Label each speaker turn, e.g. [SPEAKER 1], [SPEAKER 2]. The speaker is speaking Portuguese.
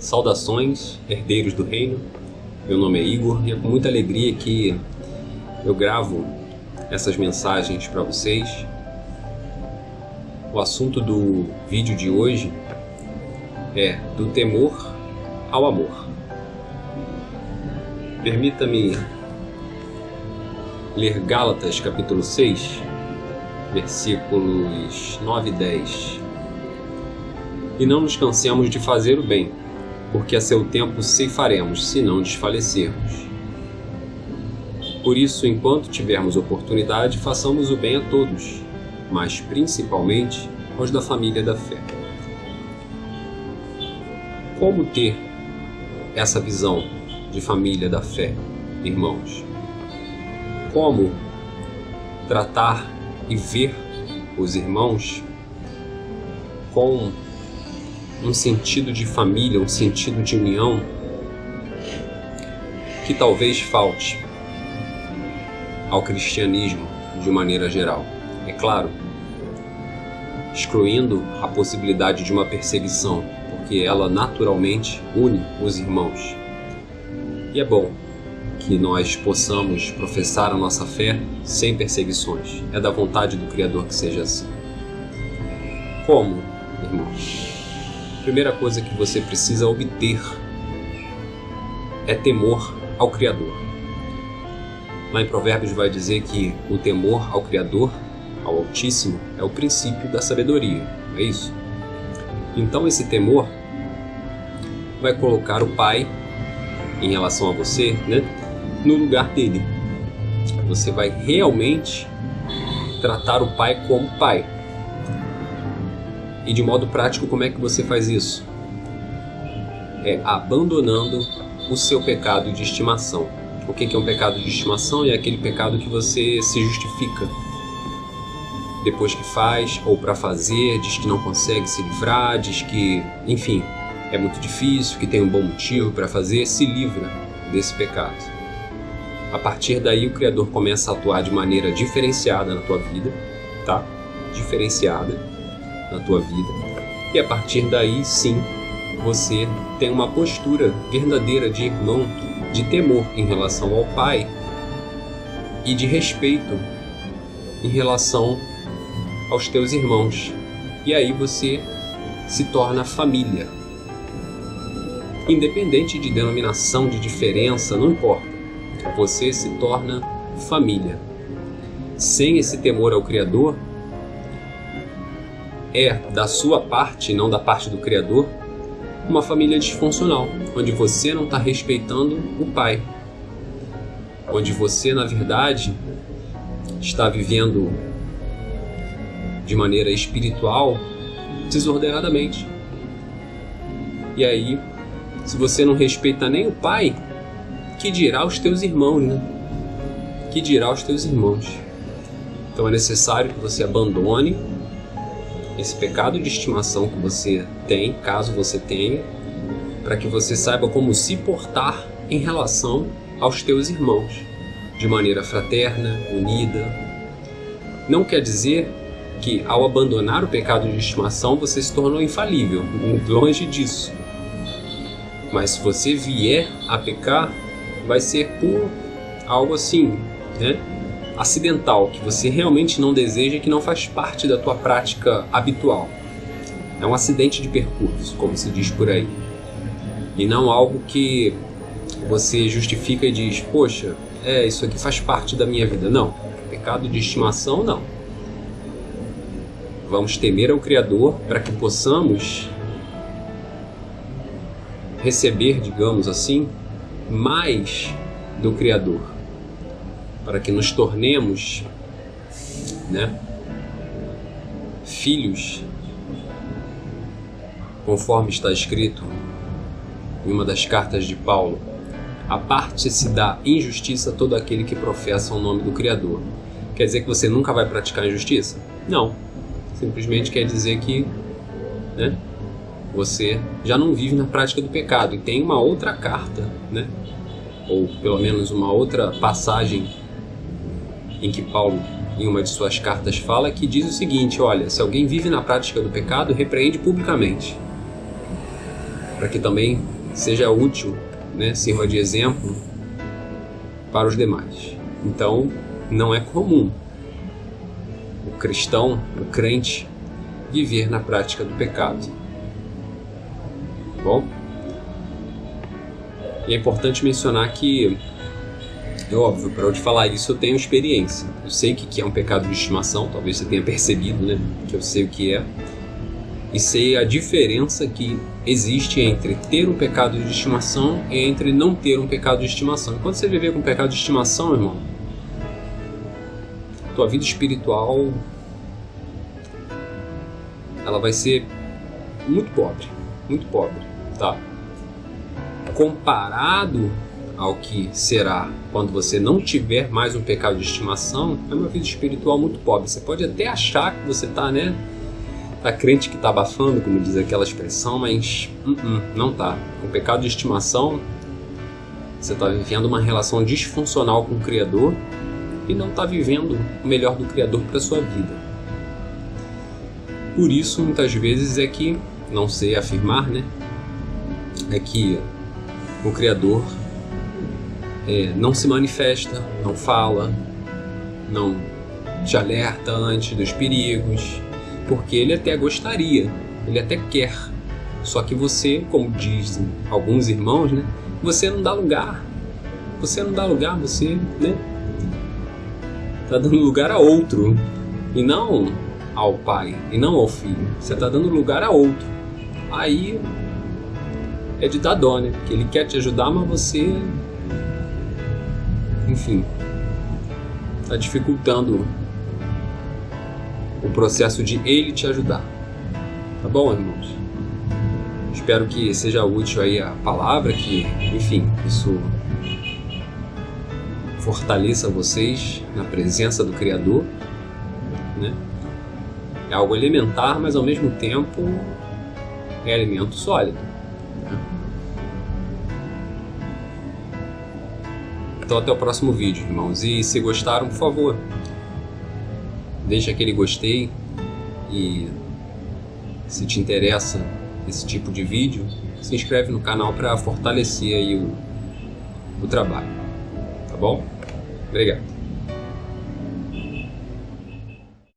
[SPEAKER 1] Saudações, herdeiros do reino. Meu nome é Igor e é com muita alegria que eu gravo essas mensagens para vocês. O assunto do vídeo de hoje é do temor ao amor. Permita-me ler Gálatas capítulo 6, versículos 9 e 10. E não nos cansemos de fazer o bem, porque a seu tempo ceifaremos, se não desfalecermos. Por isso, enquanto tivermos oportunidade, façamos o bem a todos, mas principalmente aos da família da fé. Como ter essa visão de família da fé, irmãos? Como tratar e ver os irmãos com um sentido de família, um sentido de união que talvez falte ao cristianismo de maneira geral. É claro, excluindo a possibilidade de uma perseguição, porque ela naturalmente une os irmãos. E é bom que nós possamos professar a nossa fé sem perseguições. É da vontade do Criador que seja assim. Como, irmãos? A primeira coisa que você precisa obter é temor ao Criador. Lá em Provérbios vai dizer que o temor ao Criador, ao Altíssimo, é o princípio da sabedoria, não é isso? Então esse temor vai colocar o Pai, em relação a você, no lugar dele. Você vai realmente tratar o Pai como Pai. E de modo prático, como é que você faz isso? É abandonando o seu pecado de estimação. O que é um pecado de estimação? É aquele pecado que você se justifica depois que faz, ou para fazer, diz que não consegue se livrar, diz que, enfim, é muito difícil, que tem um bom motivo para fazer. Se livra desse pecado. A partir daí, o Criador começa a atuar de maneira diferenciada na tua vida, tá? Diferenciada na tua vida, e a partir daí sim você tem uma postura verdadeira de irmão, de temor em relação ao Pai e de respeito em relação aos teus irmãos, e aí você se torna família, independente de denominação, de diferença, não importa, você se torna família. Sem esse temor ao Criador, é da sua parte, não da parte do Criador, uma família disfuncional, onde você não está respeitando o Pai, onde você, na verdade, está vivendo de maneira espiritual desordenadamente. E aí, se você não respeita nem o Pai, que dirá os teus irmãos, Que dirá os teus irmãos? Então é necessário que você abandone esse pecado de estimação que você tem, caso você tenha, para que você saiba como se portar em relação aos teus irmãos, de maneira fraterna, unida. Não quer dizer que ao abandonar o pecado de estimação você se tornou infalível, longe disso. Mas se você vier a pecar, vai ser por algo assim, acidental, que você realmente não deseja e que não faz parte da tua prática habitual. É um acidente de percurso, como se diz por aí. E não algo que você justifica e diz, poxa, isso aqui faz parte da minha vida. Não, pecado de estimação não. Vamos temer ao Criador para que possamos receber, digamos assim, mais do Criador, para que nos tornemos filhos, conforme está escrito em uma das cartas de Paulo: aparte-se da injustiça todo aquele que professa o nome do Criador. Quer dizer que você nunca vai praticar injustiça? Não. Simplesmente quer dizer que você já não vive na prática do pecado. E tem uma outra carta, ou pelo menos uma outra passagem em que Paulo, em uma de suas cartas, fala, que diz o seguinte: olha, se alguém vive na prática do pecado, repreende publicamente, para que também seja útil, né, sirva de exemplo para os demais. Então, não é comum o cristão, o crente, viver na prática do pecado. Bom? E é importante mencionar que, é óbvio, para eu te falar isso eu tenho experiência. Eu sei o que é um pecado de estimação, talvez você tenha percebido, né, que eu sei o que é. E sei a diferença que existe entre ter um pecado de estimação e entre não ter um pecado de estimação. Quando você viver com pecado de estimação, irmão, tua vida espiritual ela vai ser muito pobre, tá? Comparado ao que será quando você não tiver mais um pecado de estimação, é uma vida espiritual muito pobre. Você pode até achar que você tá, né? Tá crente que tá abafando, como diz aquela expressão, mas não tá. Com pecado de estimação, você tá vivendo uma relação disfuncional com o Criador e não tá vivendo o melhor do Criador para sua vida. Por isso, muitas vezes é que, não sei afirmar, né? É que o Criador não se manifesta, não fala, não te alerta antes dos perigos, porque ele até gostaria, ele até quer, só que você, como dizem alguns irmãos, né, você não dá lugar, você, né, tá dando lugar a outro, e não ao Pai, e não ao Filho, você tá dando lugar a outro. Aí é de dar dó, né, porque ele quer te ajudar, mas você, enfim, tá dificultando o processo de ele te ajudar. Tá bom, irmãos? Espero que seja útil aí a palavra, que, enfim, isso fortaleça vocês na presença do Criador, né? É algo elementar, mas ao mesmo tempo é alimento sólido, né? Então até o próximo vídeo, irmãos. E se gostaram, por favor, deixa aquele gostei, e se te interessa esse tipo de vídeo, se inscreve no canal para fortalecer aí o trabalho, tá bom? Obrigado.